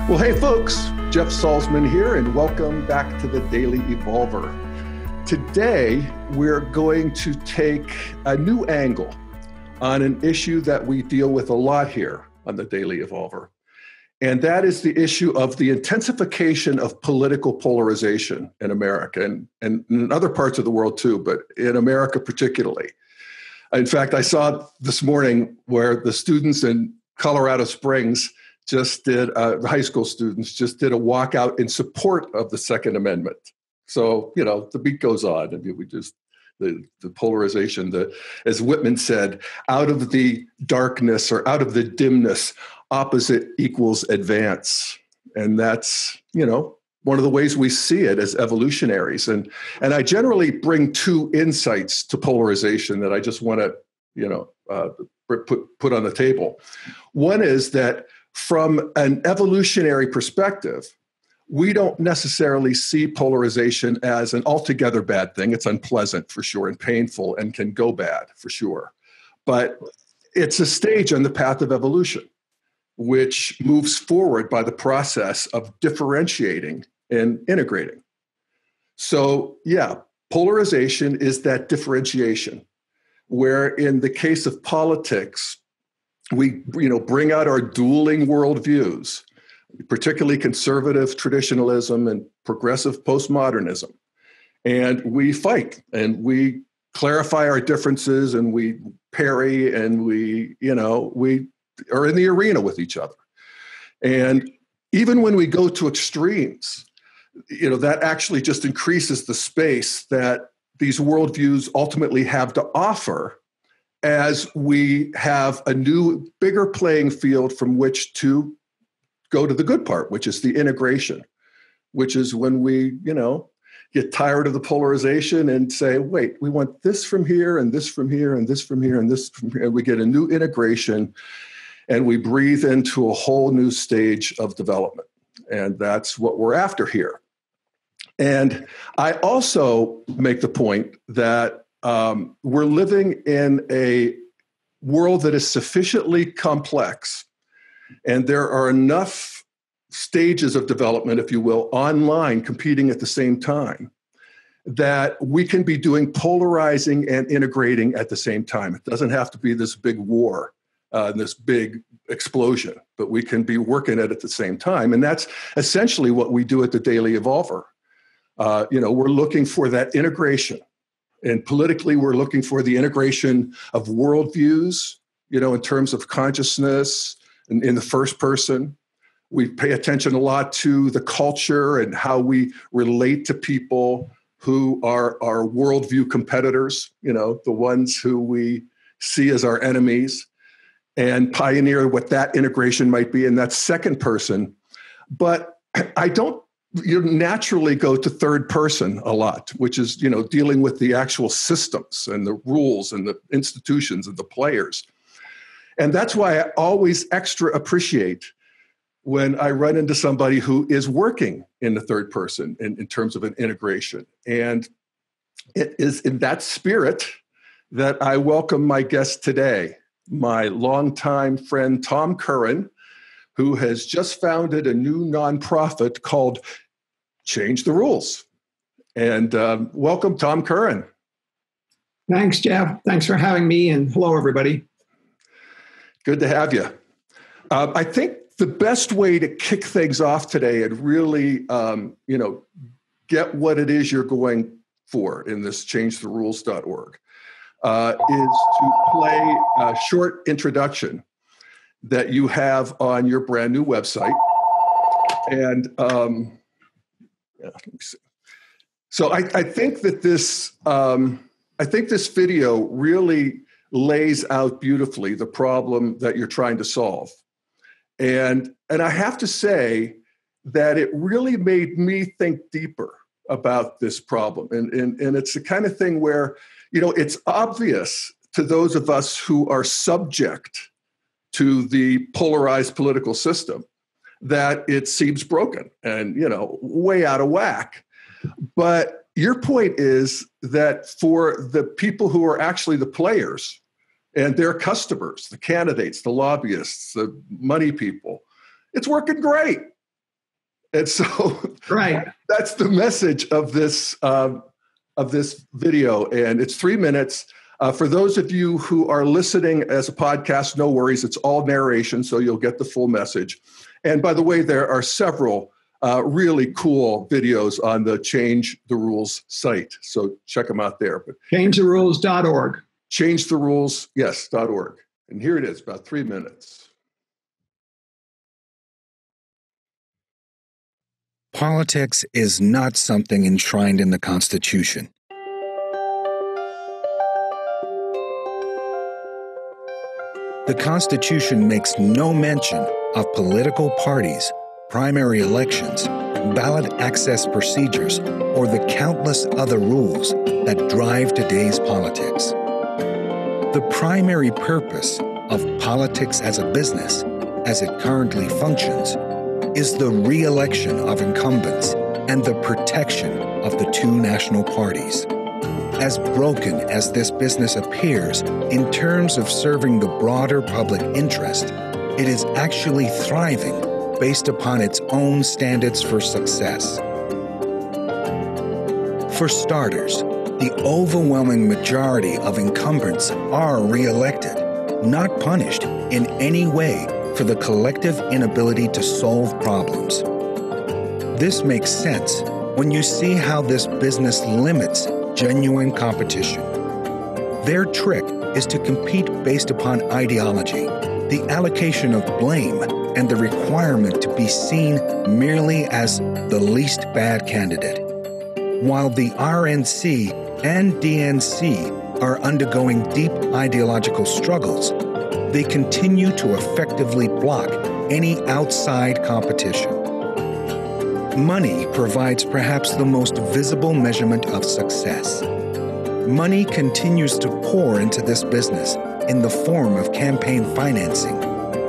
Well, hey folks, Jeff Salzman here, and welcome back to the Daily Evolver. Today, we're going to take a new angle on an issue that we deal with a lot here on the Daily Evolver, and that is the issue of the intensification of political polarization in America, and in other parts of the world too, but in America particularly. In fact, I saw this morning where the students in Colorado Springs high school students just did a walkout in support of the Second Amendment. So, the beat goes on. I mean, the polarization, as Whitman said, out of the darkness or out of the dimness, opposite equals advance. And that's, one of the ways we see it as evolutionaries. And I generally bring two insights to polarization that I just want to, put on the table. One is that from an evolutionary perspective, we don't necessarily see polarization as an altogether bad thing. It's unpleasant for sure and painful and can go bad for sure. But it's a stage on the path of evolution, which moves forward by the process of differentiating and integrating. So yeah, polarization is that differentiation, where in the case of politics, we bring out our dueling worldviews, particularly conservative traditionalism and progressive postmodernism. And we fight and we clarify our differences and we parry and we are in the arena with each other. And even when we go to extremes, that actually just increases the space that these worldviews ultimately have to offer as we have a new, bigger playing field from which to go to the good part, which is the integration, which is when we, get tired of the polarization and say, wait, we want this from here and this from here and this from here and this from here. And we get a new integration and we breathe into a whole new stage of development. And that's what we're after here. And I also make the point that we're living in a world that is sufficiently complex, and there are enough stages of development, if you will, online competing at the same time, that we can be doing polarizing and integrating at the same time. It doesn't have to be this big war, this big explosion, but we can be working at the same time. And that's essentially what we do at the Daily Evolver. We're looking for that integration. And politically, we're looking for the integration of worldviews, in terms of consciousness and in the first person. We pay attention a lot to the culture and how we relate to people who are our worldview competitors, the ones who we see as our enemies, and pioneer what that integration might be in that second person. But I don't naturally go to third person a lot, which is, dealing with the actual systems and the rules and the institutions and the players. And that's why I always extra appreciate when I run into somebody who is working in the third person in terms of an integration. And it is in that spirit that I welcome my guest today, my longtime friend, Tom Curren, who has just founded a new nonprofit called Change the Rules. And welcome, Tom Curren. Thanks, Jeff. Thanks for having me. And hello, everybody. Good to have you. I think the best way to kick things off today and really, get what it is you're going for in this changetherules.org is to play a short introduction that you have on your brand new website. And let me see. So I think that this video really lays out beautifully the problem that you're trying to solve. And I have to say that it really made me think deeper about this problem. And it's the kind of thing where, it's obvious to those of us who are subject to the polarized political system that it seems broken and, way out of whack. But your point is that for the people who are actually the players and their customers, the candidates, the lobbyists, the money people, it's working great. And so Right. that's the message of this video. And it's 3 minutes. For those of you who are listening as a podcast, no worries. It's all narration, so you'll get the full message. And by the way, there are several really cool videos on the Change the Rules site. So check them out there. But changetherules.org. Change the Rules, yes, .org. And here it is, about 3 minutes. Politics is not something enshrined in the Constitution. The Constitution makes no mention of political parties, primary elections, ballot access procedures, or the countless other rules that drive today's politics. The primary purpose of politics as a business, as it currently functions, is the re-election of incumbents and the protection of the two national parties. As broken as this business appears in terms of serving the broader public interest, it is actually thriving based upon its own standards for success. For starters, the overwhelming majority of incumbents are re-elected, not punished in any way for the collective inability to solve problems. This makes sense when you see how this business limits genuine competition. Their trick is to compete based upon ideology, the allocation of blame, and the requirement to be seen merely as the least bad candidate. While the RNC and DNC are undergoing deep ideological struggles, they continue to effectively block any outside competition. Money provides perhaps the most visible measurement of success. Money continues to pour into this business in the form of campaign financing,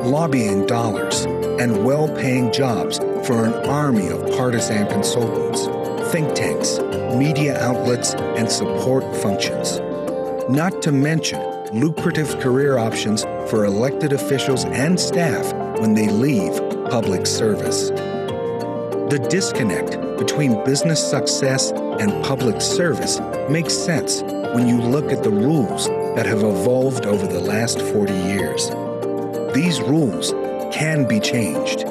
lobbying dollars, and well-paying jobs for an army of partisan consultants, think tanks, media outlets, and support functions. Not to mention lucrative career options for elected officials and staff when they leave public service. The disconnect between business success and public service makes sense when you look at the rules that have evolved over the last 40 years. These rules can be changed.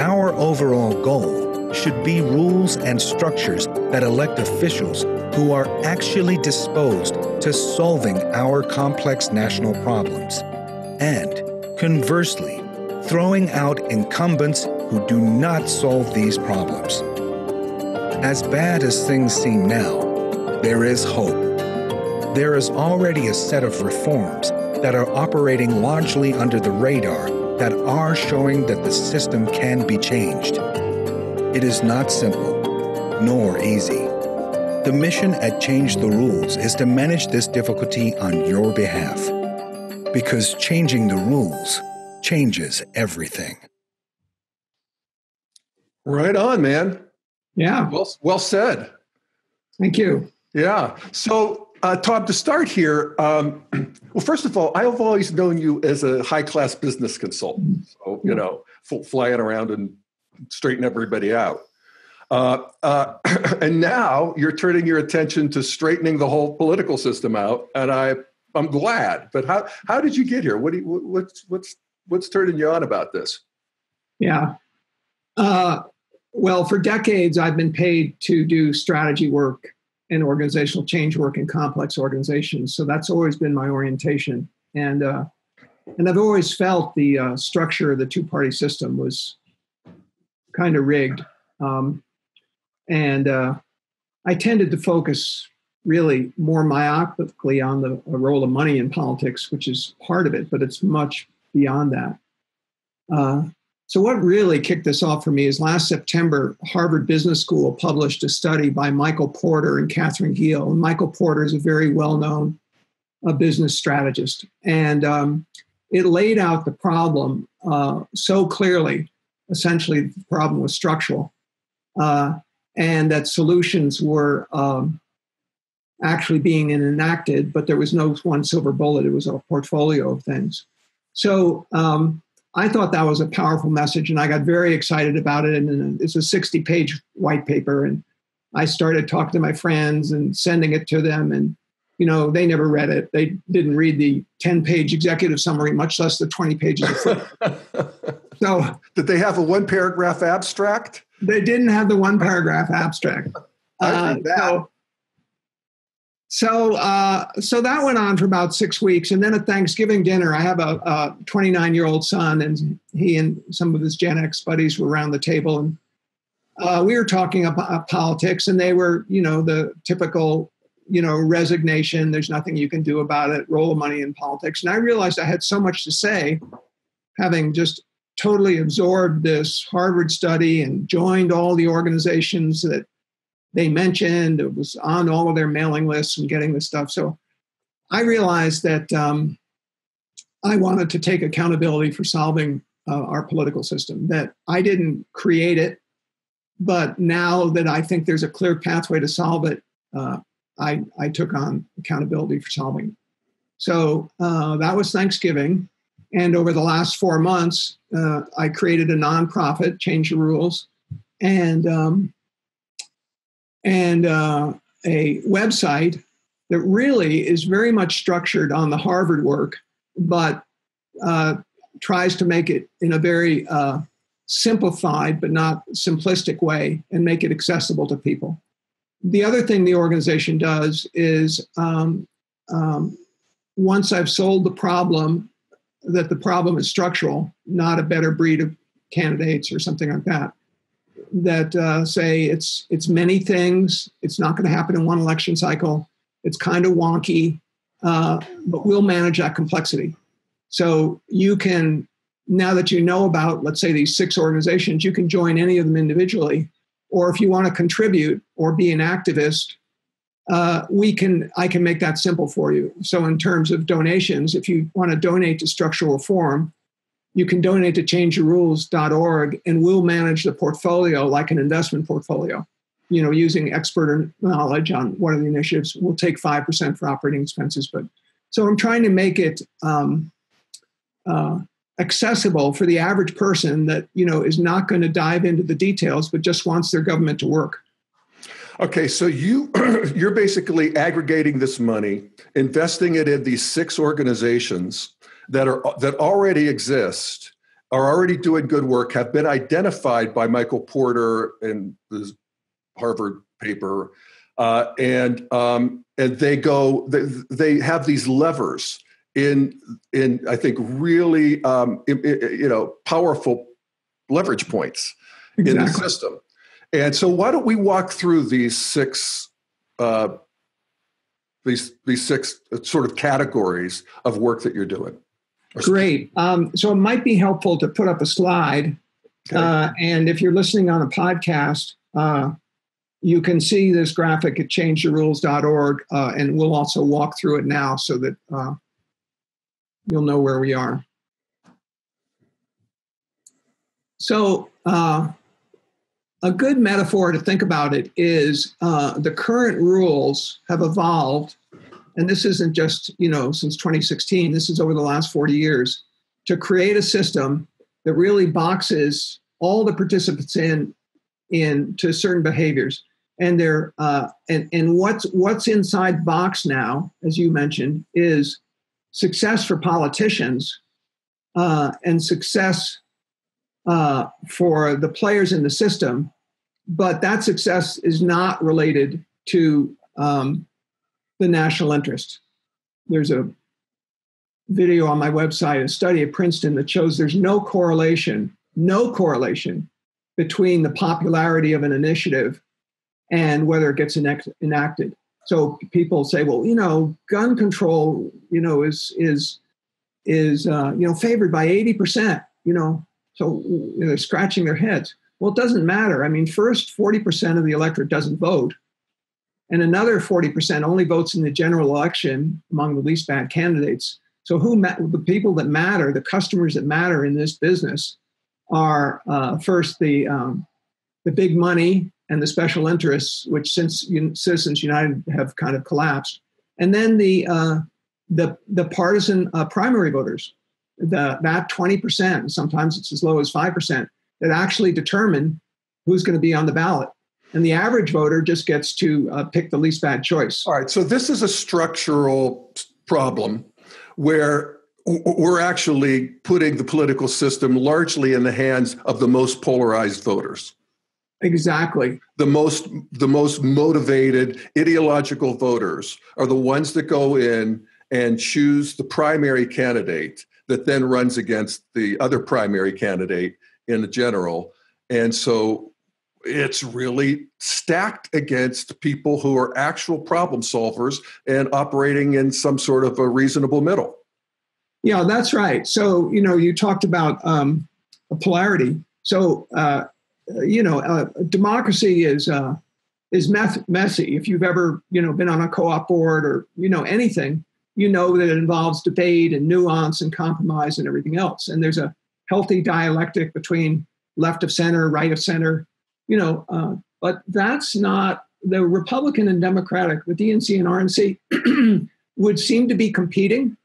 Our overall goal should be rules and structures that elect officials who are actually disposed to solving our complex national problems, and, conversely, throwing out incumbents who do not solve these problems. As bad as things seem now, there is hope. There is already a set of reforms that are operating largely under the radar that are showing that the system can be changed. It is not simple, nor easy. The mission at Change the Rules is to manage this difficulty on your behalf, because changing the rules changes everything. Right on, man. Yeah. Well said. Thank you. Yeah. So, Tom, to start here, well, first of all, I've always known you as a high-class business consultant. So, you know, flying around and straighten everybody out. And now you're turning your attention to straightening the whole political system out, and I'm glad. But how did you get here? What's turning you on about this? Yeah. Well, for decades, I've been paid to do strategy work and organizational change work in complex organizations. So that's always been my orientation. And I've always felt the structure of the two-party system was kind of rigged. And I tended to focus really more myopically on the role of money in politics, which is part of it, but it's much beyond that. So what really kicked this off for me is last September, Harvard Business School published a study by Michael Porter and Catherine Gill. And Michael Porter is a very well-known business strategist. And it laid out the problem so clearly. Essentially, the problem was structural. And that solutions were actually being enacted, but there was no one silver bullet. It was a portfolio of things. So I thought that was a powerful message, and I got very excited about it. And it's a 60-page white paper, and I started talking to my friends and sending it to them. And, they never read it. They didn't read the 10-page executive summary, much less the 20 pages of footnotes. So, did they have a one-paragraph abstract? They didn't have the one-paragraph abstract. So that went on for about 6 weeks. And then at Thanksgiving dinner, I have a 29-year-old son, and he and some of his Gen X buddies were around the table. And we were talking about politics, and they were, the typical, resignation. There's nothing you can do about it. Role of money in politics. And I realized I had so much to say, having just totally absorbed this Harvard study and joined all the organizations that they mentioned. It was on all of their mailing lists and getting this stuff. So I realized that I wanted to take accountability for solving our political system, that I didn't create it, but now that I think there's a clear pathway to solve it, I took on accountability for solving it. So that was Thanksgiving. And over the last 4 months, I created a nonprofit, Change the Rules, and a website that really is very much structured on the Harvard work, but tries to make it in a very simplified but not simplistic way and make it accessible to people. The other thing the organization does is once I've sold the problem, that the problem is structural, not a better breed of candidates or something like that, that say it's many things. It's not going to happen in one election cycle. It's kind of wonky, but we'll manage that complexity. So you can, now that you know about, let's say, these 6 organizations, you can join any of them individually. Or if you want to contribute or be an activist, I can make that simple for you. So in terms of donations, if you want to donate to structural reform, you can donate to changetherules.org, and we'll manage the portfolio like an investment portfolio, using expert knowledge on what are the initiatives. We'll take 5% for operating expenses. But so I'm trying to make it accessible for the average person that, is not going to dive into the details, but just wants their government to work. Okay, so you're basically aggregating this money, investing it in these 6 organizations that already exist, are already doing good work, have been identified by Michael Porter in the Harvard paper, and they have these levers in I think really powerful leverage points in the system. And so why don't we walk through these 6 sort of categories of work that you're doing? Great. So it might be helpful to put up a slide. Okay. And if you're listening on a podcast, you can see this graphic at changetherules.org, and we'll also walk through it now so that you'll know where we are. So a good metaphor to think about it is the current rules have evolved, and this isn't just, since 2016, this is over the last 40 years, to create a system that really boxes all the participants into certain behaviors. And they're and what's inside box now, as you mentioned, is success for politicians and success for the players in the system, but that success is not related to the national interest. There's a video on my website, a study at Princeton that shows there's no correlation between the popularity of an initiative and whether it gets enacted. So people say, well, gun control, is favored by 80%, so they're scratching their heads. Well, it doesn't matter. I mean, first, 40% of the electorate doesn't vote, and another 40% only votes in the general election among the least bad candidates. So the people that matter, the customers that matter in this business are first the big money and the special interests, which since Citizens United have kind of collapsed, and then the partisan primary voters. that 20%, sometimes it's as low as 5%, that actually determine who's going to be on the ballot. And the average voter just gets to pick the least bad choice. All right. So this is a structural problem where we're actually putting the political system largely in the hands of the most polarized voters. Exactly. The most motivated ideological voters are the ones that go in and choose the primary candidate that then runs against the other primary candidate in the general. And so it's really stacked against people who are actual problem solvers and operating in some sort of a reasonable middle. Yeah, that's right. So, you talked about a polarity. So, democracy is messy. If you've ever, been on a co-op board or, anything, that it involves debate and nuance and compromise and everything else. And there's a healthy dialectic between left of center, right of center, but that's not the Republican and Democratic, the DNC and RNC would seem to be competing,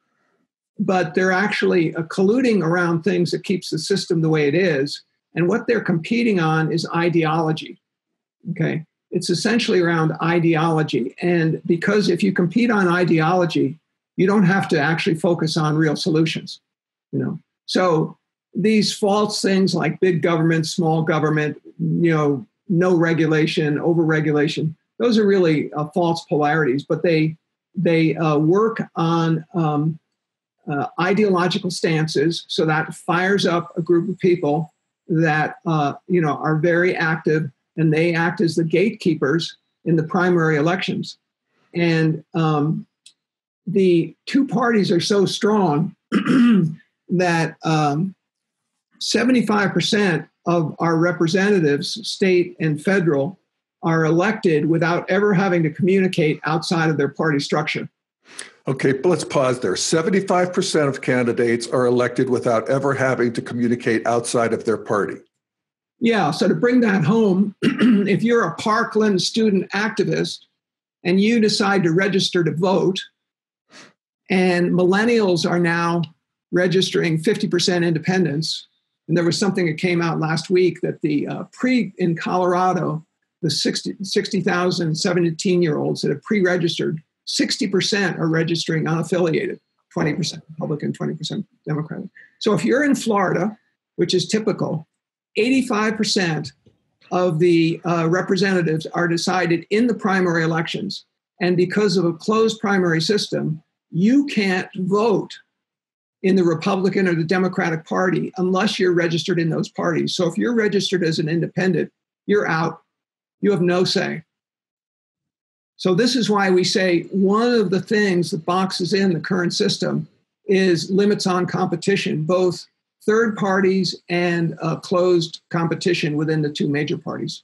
but they're actually colluding around things that keeps the system the way it is. And what they're competing on is ideology. Okay. It's essentially around ideology. And because if you compete on ideology, you don't have to actually focus on real solutions, So these false things like big government, small government, no regulation, over-regulation, those are really false polarities, but they work on ideological stances. So that fires up a group of people that are very active, and they act as the gatekeepers in the primary elections. And the two parties are so strong that 75% of our representatives, state and federal, are elected without ever having to communicate outside of their party structure. Okay, but let's pause there. 75% of candidates are elected without ever having to communicate outside of their party. Yeah, so to bring that home, if you're a Parkland student activist and you decide to register to vote, and millennials are now registering 50% independents, and there was something that came out last week that the in Colorado, the 60,000 17-year-olds that have pre-registered, 60% are registering unaffiliated, 20% Republican, 20% Democratic. So if you're in Florida, which is typical, 85% of the representatives are decided in the primary elections. And because of a closed primary system, you can't vote in the Republican or the Democratic Party unless you're registered in those parties. So if you're registered as an independent, you're out. You have no say. So this is why we say one of the things that boxes in the current system is limits on competition, both third parties and closed competition within the two major parties.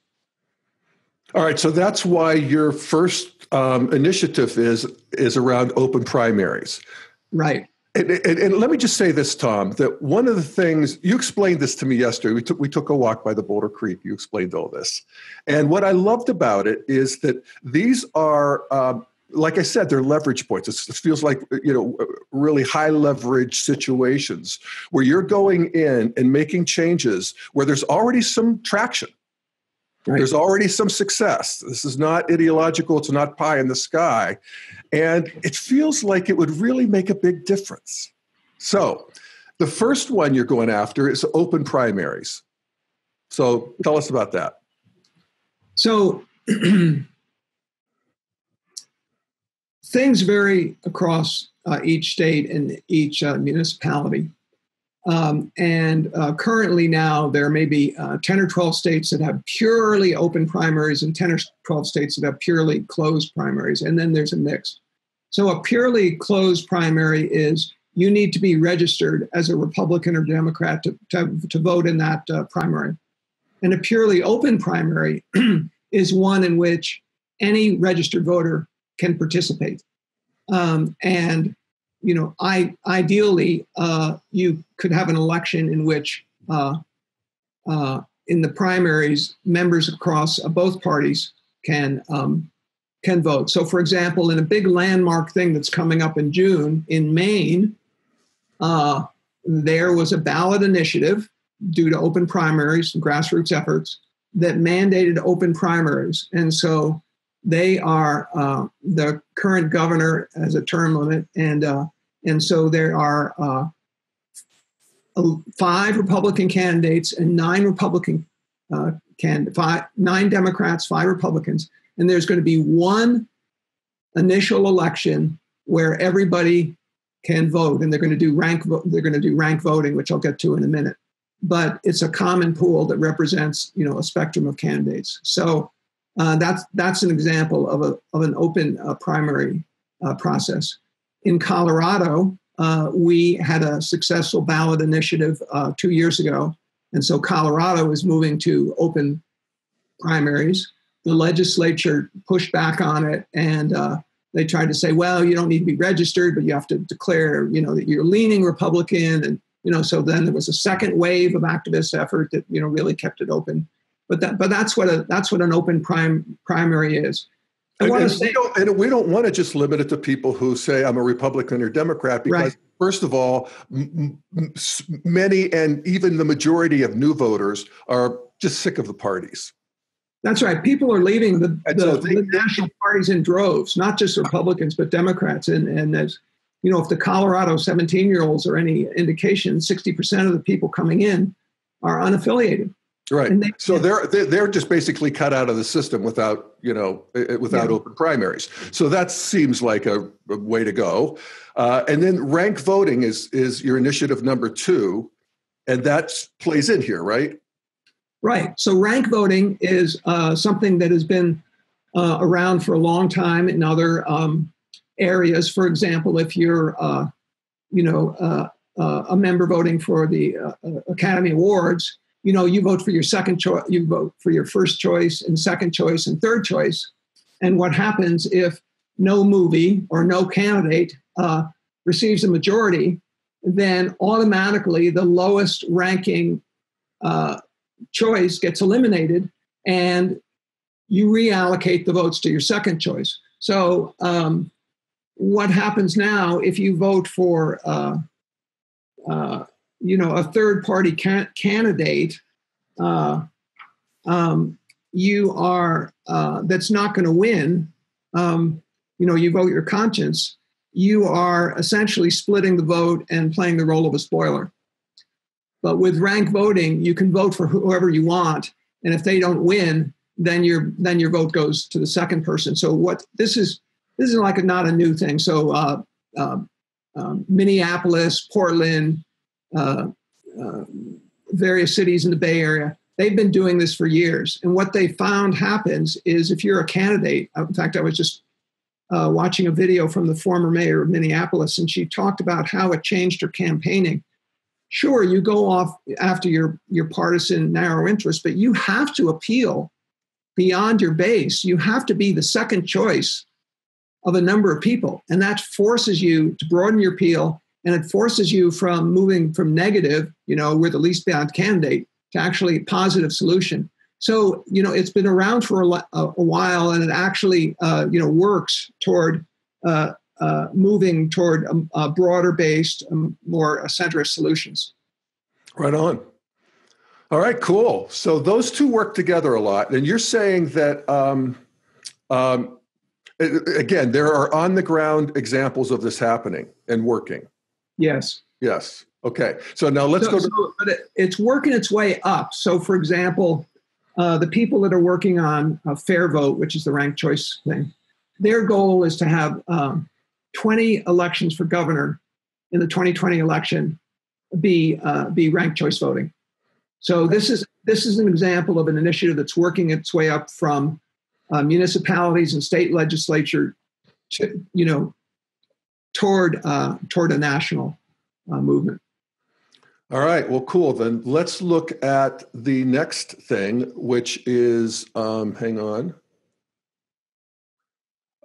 All right, so that's why your first initiative is around open primaries. Right. And let me just say this, Tom, that one of the things, you explained this to me yesterday. We took a walk by the Boulder Creek. You explained all this. And what I loved about it is that these are, like I said, they're leverage points. It feels like, really high leverage situations where you're going in and making changes where there's already some traction. Right. There's already some success. This is not ideological. It's not pie in the sky. And it feels like it would really make a big difference. So the first one you're going after is open primaries. So tell us about that. So things vary across each state and each municipality. Currently now there may be 10 or 12 states that have purely open primaries and 10 or 12 states that have purely closed primaries. And then there's a mix. So a purely closed primary is you need to be registered as a Republican or Democrat to vote in that primary. And a purely open primary is one in which any registered voter can participate. Ideally, you could have an election in which, in the primaries, members across both parties can vote. So, for example, in a big landmark thing that's coming up in June in Maine, there was a ballot initiative due to open primaries and grassroots efforts that mandated open primaries. And so they are, the current governor has a term limit. And so there are 5 Republican candidates and 9 Republican nine Democrats, 5 Republicans, and there's going to be one initial election where everybody can vote, and they're going to do rank voting, which I'll get to in a minute. But it's a common pool that represents, a spectrum of candidates. So that's an example of an open primary process. In Colorado, we had a successful ballot initiative 2 years ago, and so Colorado is moving to open primaries. The legislature pushed back on it, and they tried to say, well, you don't need to be registered, but you have to declare, that you're leaning Republican. And, so then there was a second wave of activist effort that, really kept it open. But that's what an open primary is. We don't want to just limit it to people who say I'm a Republican or Democrat, because right. First of all, many and even the majority of new voters are just sick of the parties. That's right. People are leaving the national parties in droves, not just Republicans, but Democrats. And as if the Colorado 17-year-olds are any indication, 60% of the people coming in are unaffiliated. Right. So they're just basically cut out of the system without open primaries. So that seems like a way to go. And then rank voting is your initiative number 2, and that plays in here, right? Right. So rank voting is something that has been around for a long time in other areas. For example, if you're, a member voting for the Academy Awards, you vote for your second choice, you vote for your first choice and second choice and third choice. And what happens if no movie or no candidate receives a majority, then automatically the lowest ranking choice gets eliminated, and you reallocate the votes to your second choice. So what happens now if you vote for a third party candidate, you are that's not going to win. You vote your conscience. You are essentially splitting the vote and playing the role of a spoiler. But with rank voting, you can vote for whoever you want, and if they don't win, then your vote goes to the second person. So this is like not a new thing. So Minneapolis, Portland, various cities in the Bay Area, they've been doing this for years. And what they found happens is if you're a candidate, in fact, I was just watching a video from the former mayor of Minneapolis, and she talked about how it changed her campaigning. Sure, you go off after your partisan narrow interest, but you have to appeal beyond your base. You have to be the second choice of a number of people. And that forces you to broaden your appeal, and it forces you from moving from negative, we're the least bad candidate, to actually positive solution. So, it's been around for a while, and it actually, works toward moving toward a broader-based, more centrist solutions. Right on. All right, cool. So those two work together a lot. And you're saying that, again, there are on-the-ground examples of this happening and working. Yes. Yes. Okay. So now let's go to... But it's working its way up. So, for example, the people that are working on a fair vote, which is the ranked choice thing, their goal is to have 20 elections for governor in the 2020 election be ranked choice voting. So this is an example of an initiative that's working its way up from municipalities and state legislature to toward a national movement. All right. Well, cool. Then let's look at the next thing, which is hang on.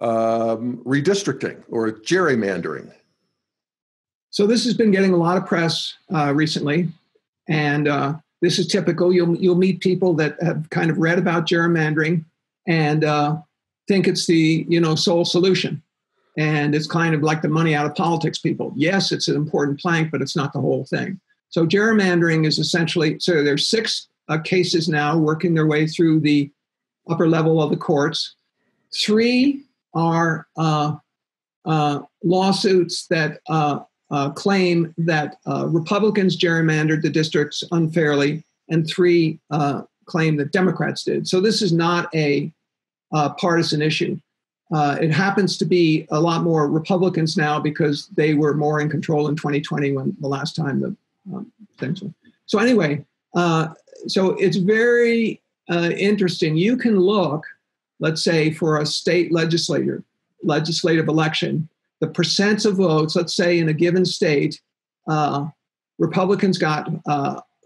Redistricting or gerrymandering. So this has been getting a lot of press recently, and this is typical. You'll meet people that have kind of read about gerrymandering and think it's the sole solution. And it's kind of like the money out of politics people. Yes, it's an important plank, but it's not the whole thing. So gerrymandering is essentially, so there's 6 cases now working their way through the upper level of the courts. 3 are lawsuits that claim that Republicans gerrymandered the districts unfairly, and 3 claim that Democrats did. So this is not a partisan issue. It happens to be a lot more Republicans now because they were more in control in 2020 when the last time the things were. So anyway, so it's very interesting. You can look, let's say, for a state legislative election, the percents of votes, let's say in a given state, Republicans got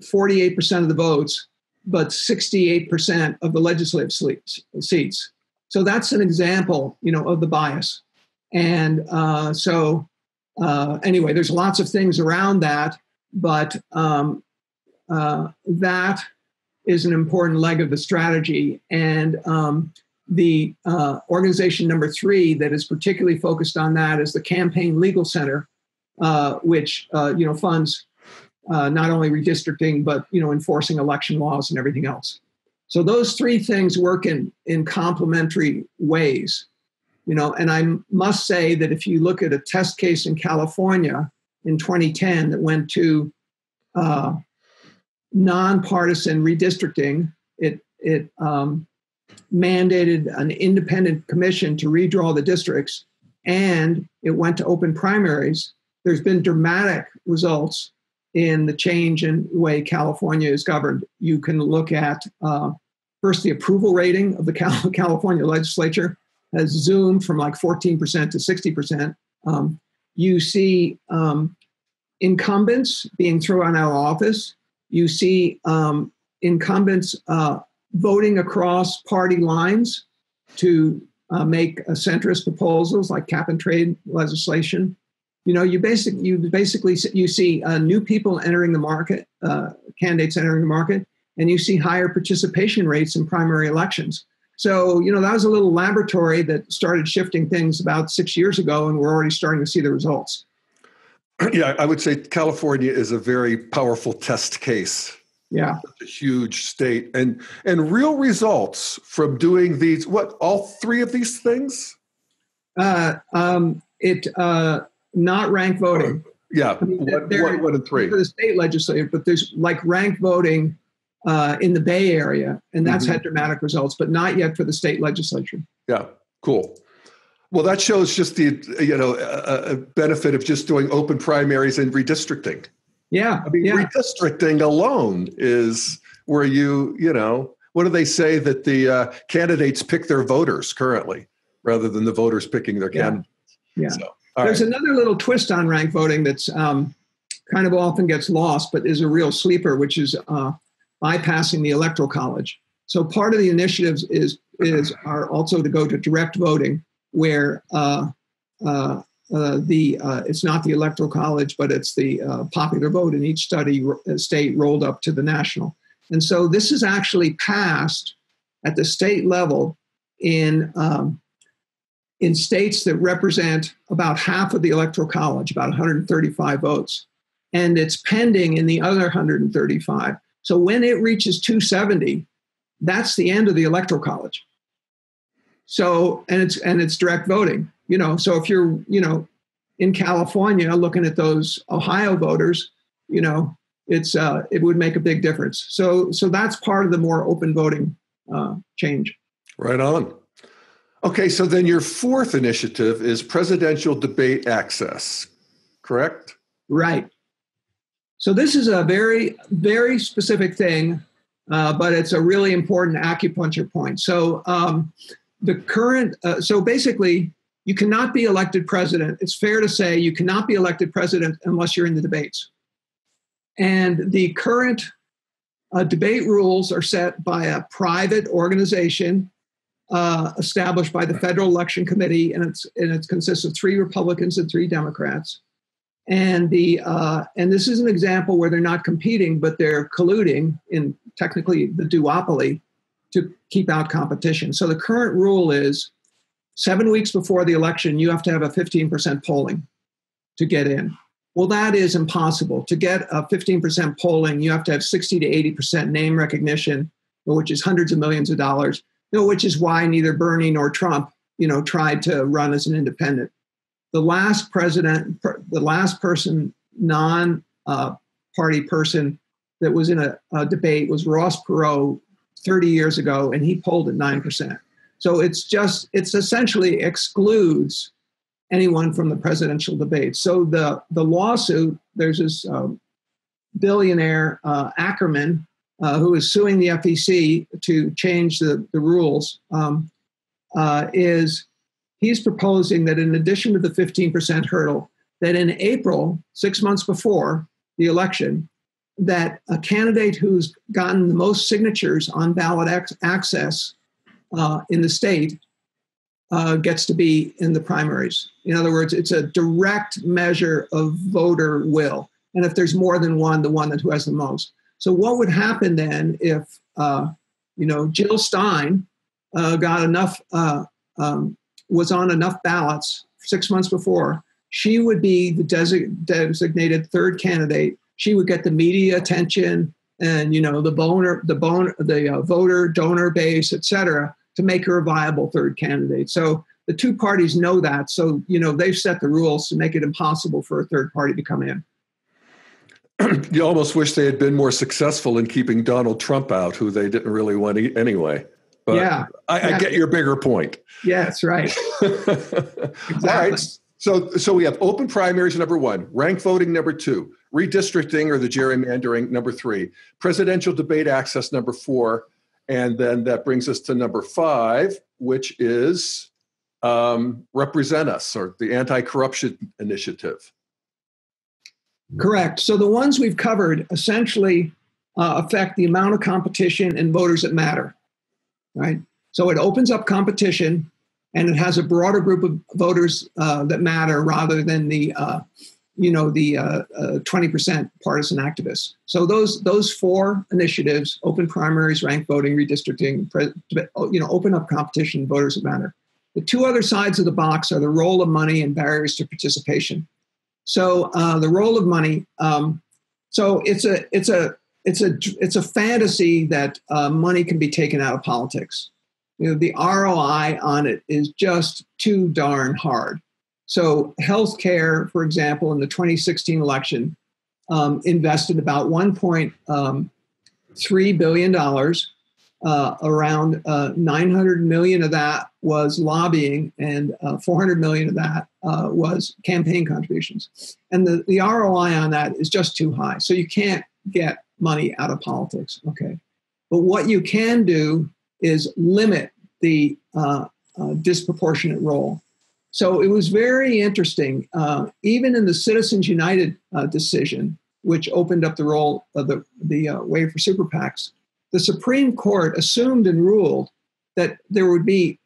48% of the votes, but 68% of the legislative seats. So that's an example, of the bias. And anyway, there's lots of things around that, but that is an important leg of the strategy. And the organization number 3 that is particularly focused on that is the Campaign Legal Center, which funds not only redistricting but enforcing election laws and everything else. So those 3 things work in complementary ways, and I must say that if you look at a test case in California in 2010 that went to non-partisan redistricting, it mandated an independent commission to redraw the districts, and it went to open primaries. There's been dramatic results in the change in the way California is governed. You can look at, first, the approval rating of the California legislature has zoomed from like 14% to 60%. You see incumbents being thrown out of office. You see incumbents voting across party lines to make centrist proposals like cap and trade legislation. You see new people entering the market, candidates entering the market, and you see higher participation rates in primary elections. So, that was a little laboratory that started shifting things about 6 years ago, and we're already starting to see the results. Yeah, I would say California is a very powerful test case. Yeah. It's a huge state. And real results from doing these, all 3 of these things? Not rank voting. Yeah, one and 3. For the state legislature, but there's like rank voting in the Bay Area, and that's had dramatic results, but not yet for the state legislature. Yeah, cool. Well, that shows just the benefit of just doing open primaries and redistricting. Yeah, redistricting alone is where what do they say that the candidates pick their voters currently rather than the voters picking their candidates? Yeah. So, there's another little twist on rank voting that's kind of often gets lost, but is a real sleeper, which is bypassing the electoral college. So part of the initiatives are also to go to direct voting, where it's not the electoral college, but it's the popular vote in each state rolled up to the national. And so this is actually passed at the state level in states that represent about half of the electoral college, about 135 votes. And it's pending in the other 135. So when it reaches 270, that's the end of the electoral college. So, and it's direct voting, so if you're, in California looking at those Ohio voters, it would make a big difference. So that's part of the more open voting change. Right on. Okay, so then your 4th initiative is presidential debate access, correct? Right. So this is a very, very specific thing, but it's a really important acupuncture point. So the current, so basically, you cannot be elected president. It's fair to say you cannot be elected president unless you're in the debates. And the current debate rules are set by a private organization established by the Federal Election Committee, and it consists of 3 Republicans and 3 Democrats. And this is an example where they're not competing, but they're colluding in technically the duopoly to keep out competition. So the current rule is 7 weeks before the election, you have to have a 15% polling to get in. Well, that is impossible. To get a 15% polling, you have to have 60 to 80% name recognition, which is hundreds of millions of dollars, which is why neither Bernie nor Trump, tried to run as an independent. The last person, non-party person that was in a debate was Ross Perot 30 years ago, and he polled at 9%. So it's essentially excludes anyone from the presidential debate. So the lawsuit, there's this billionaire Ackerman who is suing the FEC to change the rules, he's proposing that in addition to the 15% hurdle, that in April, 6 months before the election, that a candidate who's gotten the most signatures on ballot access in the state gets to be in the primaries. In other words, it's a direct measure of voter will. And if there's more than one, the one who has the most. So what would happen then if, Jill Stein got enough, was on enough ballots 6 months before, she would be the designated third candidate. She would get the media attention and, the voter donor base, et cetera, to make her a viable third candidate. So the two parties know that. So, they've set the rules to make it impossible for a third party to come in. You almost wish they had been more successful in keeping Donald Trump out, who they didn't really want anyway. But yeah, I get your bigger point. Yeah, that's right. Exactly. All right. So we have open primaries, number one, rank voting, number two, redistricting or the gerrymandering, number three, presidential debate access, number four. And then that brings us to number five, which is Represent Us, or the anticorruption initiative. Correct. So the ones we've covered essentially affect the amount of competition and voters that matter, right? So it opens up competition, and it has a broader group of voters that matter rather than the 20% partisan activists. So those four initiatives, open primaries, ranked voting, redistricting, open up competition, voters that matter. The two other sides of the box are the role of money and barriers to participation. So the role of money, so it's a fantasy that money can be taken out of politics. The ROI on it is just too darn hard. So healthcare, for example, in the 2016 election, invested about $1.3 billion. Around 900 million of that was lobbying, and 400 million of that was campaign contributions. And the ROI on that is just too high. So you can't get money out of politics, okay? But what you can do is limit the disproportionate role. So it was very interesting, even in the Citizens United decision, which opened up the role of the way for super PACs, the Supreme Court assumed and ruled that there would be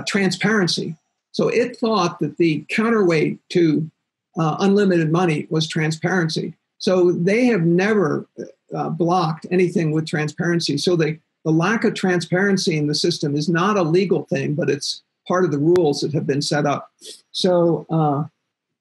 transparency. So it thought that the counterweight to unlimited money was transparency. So they have never blocked anything with transparency. So the lack of transparency in the system is not a legal thing, but it's part of the rules that have been set up. So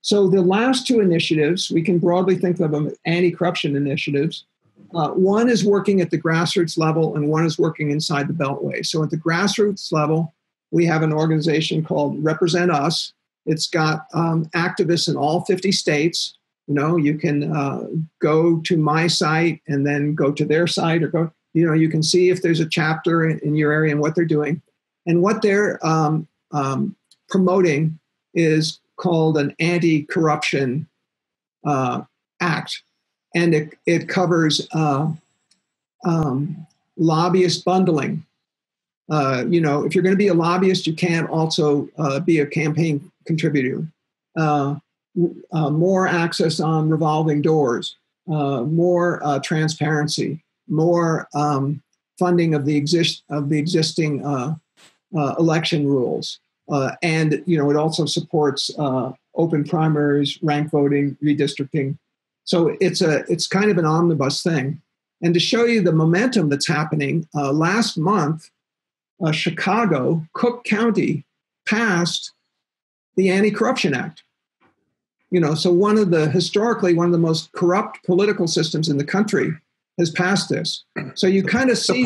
the last two initiatives, we can broadly think of them as anti-corruption initiatives. One is working at the grassroots level, and one is working inside the Beltway. So at the grassroots level, we have an organization called Represent Us. It's got activists in all 50 states. You can go to my site and then go to their site, or you can see if there's a chapter in your area and what they're doing. And what they're promoting is called an anti-corruption act. And it covers lobbyist bundling. If you're going to be a lobbyist, you can't also be a campaign contributor. More access on revolving doors, more transparency, more funding of the existing election rules, and it also supports open primaries, ranked voting, redistricting. So it's kind of an omnibus thing. And to show you the momentum that's happening, last month, Chicago, Cook County passed the Anti-Corruption Act. So historically one of the most corrupt political systems in the country has passed this. So you kind of see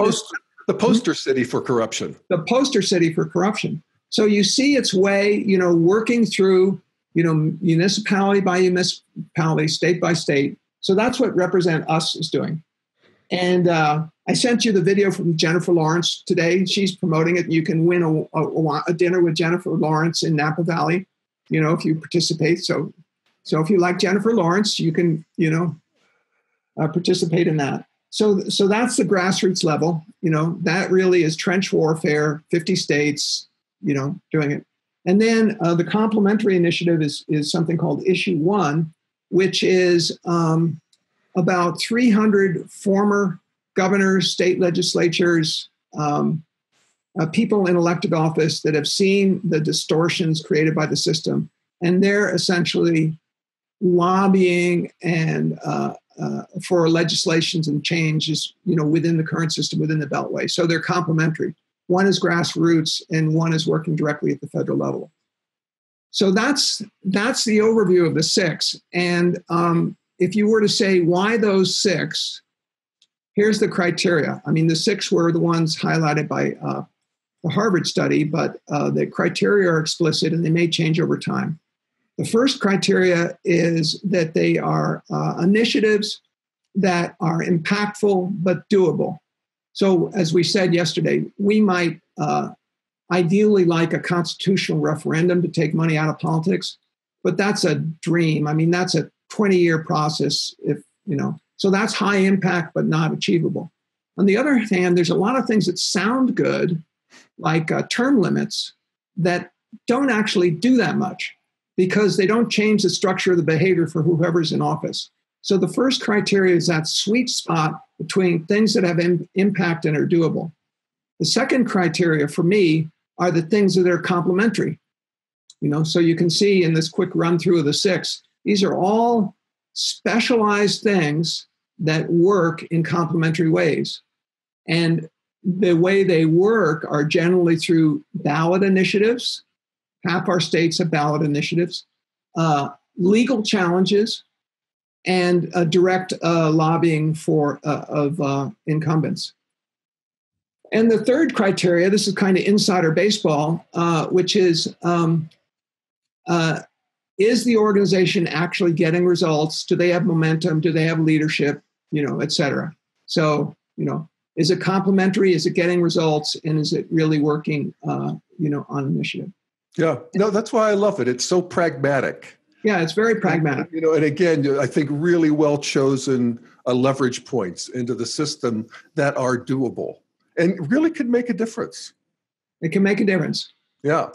the poster city for corruption. The poster city for corruption. So you see its way, working through, municipality by municipality, state by state. So that's what Represent Us is doing. And I sent you the video from Jennifer Lawrence today. She's promoting it. You can win a dinner with Jennifer Lawrence in Napa Valley, if you participate. So if you like Jennifer Lawrence, you can, participate in that. So that's the grassroots level. That really is trench warfare, 50 states, doing it. And then the complementary initiative is something called Issue 1, which is about 300 former governors, state legislatures, people in elected office that have seen the distortions created by the system. And they're essentially lobbying and for legislations and changes, within the current system, within the Beltway. So they're complementary. One is grassroots and one is working directly at the federal level. So that's the overview of the 6. And if you were to say why those 6, here's the criteria. I mean, the 6 were the ones highlighted by the Harvard study, but the criteria are explicit and they may change over time. The first criteria is that they are initiatives that are impactful but doable. So as we said yesterday, we might ideally like a constitutional referendum to take money out of politics, but that's a dream. I mean, that's a 20-year process, so that's high impact but not achievable. On the other hand, there's a lot of things that sound good, like term limits, that don't actually do that much, because they don't change the structure of the behavior for whoever's in office. So the first criteria is that sweet spot between things that have impact and are doable. The second criteria for me are the things that are complementary. So you can see in this quick run through of the 6, these are all specialized things that work in complementary ways. And the way they work are generally through ballot initiatives. Half our states have ballot initiatives, legal challenges, and direct lobbying of incumbents. And the third criteria, this is kind of insider baseball, which is the organization actually getting results? Do they have momentum? Do they have leadership? Et cetera. So, is it complementary? Is it getting results? And is it really working, on initiative? Yeah, no, that's why I love it. It's so pragmatic. Yeah, it's very pragmatic. And again, I think really well chosen leverage points into the system that are doable and really could make a difference. It can make a difference. Yeah.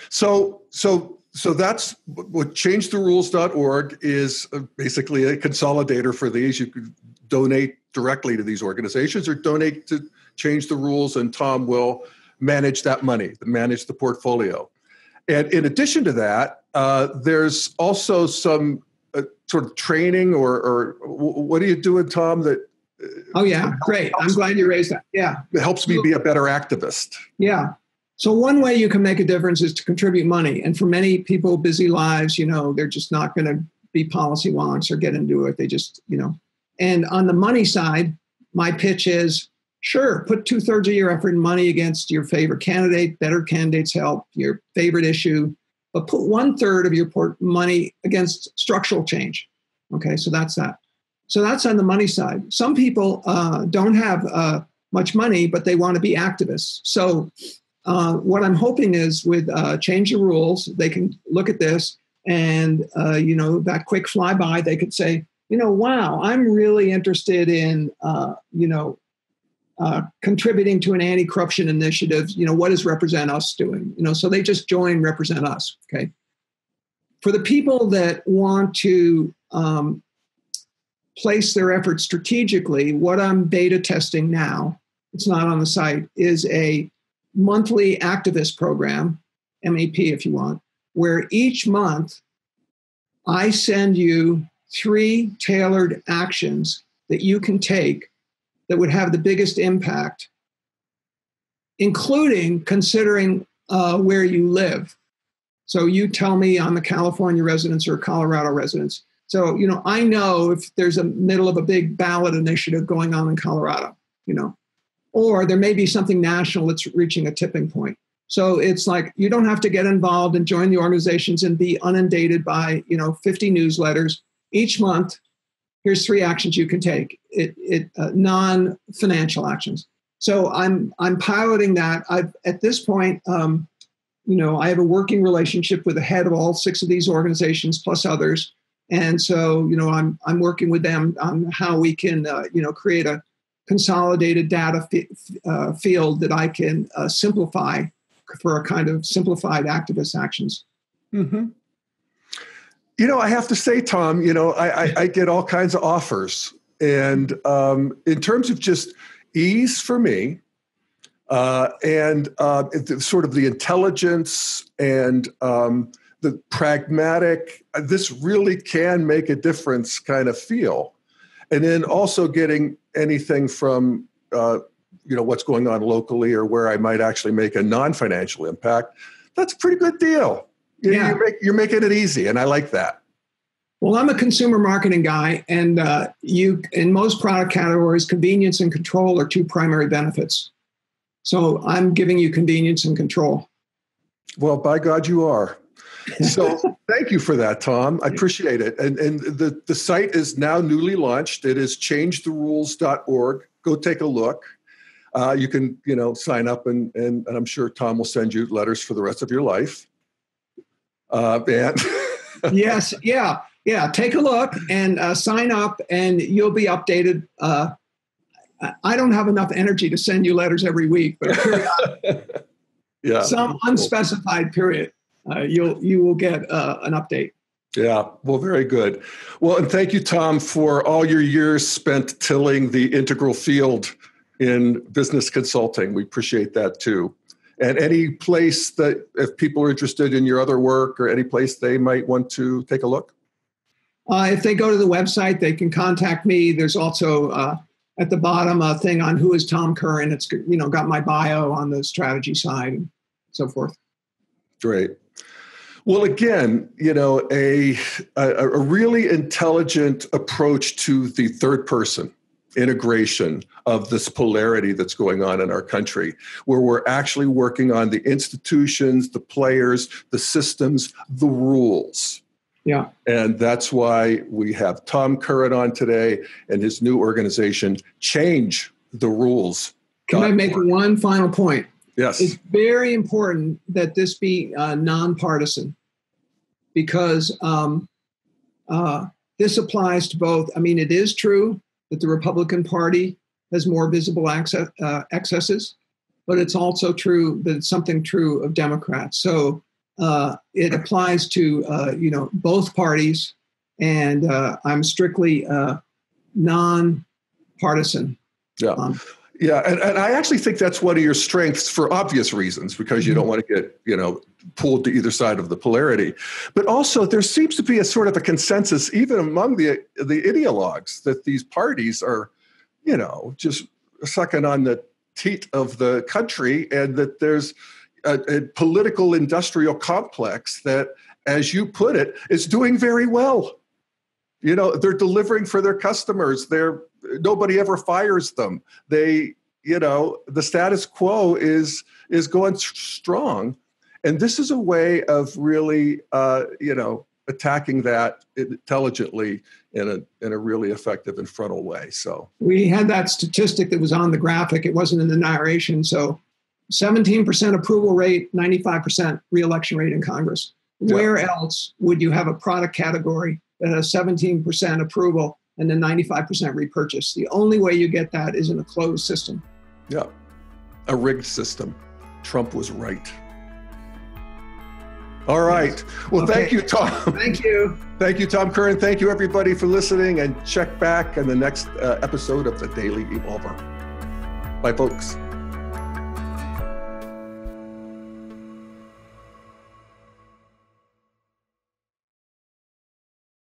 So that's what changetherules.org is, basically a consolidator for these. You could donate directly to these organizations or donate to Change the Rules, and Tom will manage that money, manage the portfolio. And in addition to that, there's also some sort of training or what are you doing, Tom, that oh, yeah, great. I'm glad you raised that. Yeah. It helps me be a better activist. Yeah. So one way you can make a difference is to contribute money. And for many people, busy lives, they're just not going to be policy wonks or get into it. They just, And on the money side, my pitch is, sure, put 2/3 of your effort and money against your favorite candidate. Better candidates help, your favorite issue. But put 1/3 of your money against structural change. Okay, so that's that. So that's on the money side. Some people don't have much money, but they want to be activists. So what I'm hoping is with Change the Rules, they can look at this and, that quick flyby, they could say, wow, I'm really interested in, contributing to an anti-corruption initiative. What is Represent Us doing? So they just join Represent Us. Okay. For the people that want to place their efforts strategically, what I'm beta testing now, it's not on the site, is a monthly activist program, MAP if you want, where each month I send you 3 tailored actions that you can take that would have the biggest impact including considering where you live. So you tell me I'm a California resident or a Colorado resident. So, I know if there's a middle of a big ballot initiative going on in Colorado, or there may be something national that's reaching a tipping point. So it's like, you don't have to get involved and join the organizations and be inundated by, 50 newsletters each month. Here's 3 actions you can take, non-financial actions. So I'm piloting that. At this point, I have a working relationship with the head of all 6 of these organizations plus others. And so, I'm working with them on how we can, create a consolidated data field that I can simplify for a kind of simplified activist actions. Mm-hmm. I have to say, Tom, I get all kinds of offers. And in terms of just ease for me, and sort of the intelligence and the pragmatic, this really can make a difference kind of feel. And then also getting anything from, what's going on locally or where I might actually make a non-financial impact, that's a pretty good deal. You're making it easy, and I like that. Well, I'm a consumer marketing guy, and in most product categories, convenience and control are 2 primary benefits. So I'm giving you convenience and control. Well, by God, you are. So thank you for that, Tom. I appreciate it. And the site is now newly launched. It is changetherules.org. Go take a look. You can, sign up, and I'm sure Tom will send you letters for the rest of your life. Yes, yeah. Take a look and sign up, and you'll be updated. I don't have enough energy to send you letters every week, but some unspecified period, you will get an update. Yeah, well, very good. Well, and thank you, Tom, for all your years spent tilling the integral field in business consulting. We appreciate that too. And any place that, if people are interested in your other work, or any place they might want to take a look? If they go to the website, they can contact me. There's also at the bottom a thing on who is Tom Curren. It's got my bio on the strategy side and so forth. Great. Well, again, a really intelligent approach to the third person integration of this polarity that's going on in our country, where we're actually working on the institutions, the players, the systems, the rules. Yeah. And that's why we have Tom Curren on today and his new organization, Change the Rules. Can I make one final point? Yes. It's very important that this be nonpartisan, because this applies to both. I mean, it is true that the Republican Party has more visible excesses, but it's also true that it's something true of Democrats. So it applies to both parties, and I'm strictly non-partisan. Yeah. Yeah, and I actually think that's one of your strengths for obvious reasons, because you don't want to get, pulled to either side of the polarity. But also there seems to be a sort of a consensus, even among the ideologues, that these parties are, just sucking on the teat of the country, and that there's a political industrial complex that, as you put it, is doing very well. They're delivering for their customers. Nobody ever fires them. The status quo is going strong. And this is a way of really, attacking that intelligently in a really effective and frontal way. So we had that statistic that was on the graphic. It wasn't in the narration. So 17% approval rate, 95% reelection rate in Congress. Yeah. Where else would you have a product category that has 17% approval and then 95% repurchase? The only way you get that is in a closed system. Yeah, a rigged system. Trump was right. All right. Well, okay. Thank you, Tom. Thank you. Thank you, Tom Curren. Thank you, everybody, for listening, and check back on the next episode of The Daily Evolver. Bye, folks.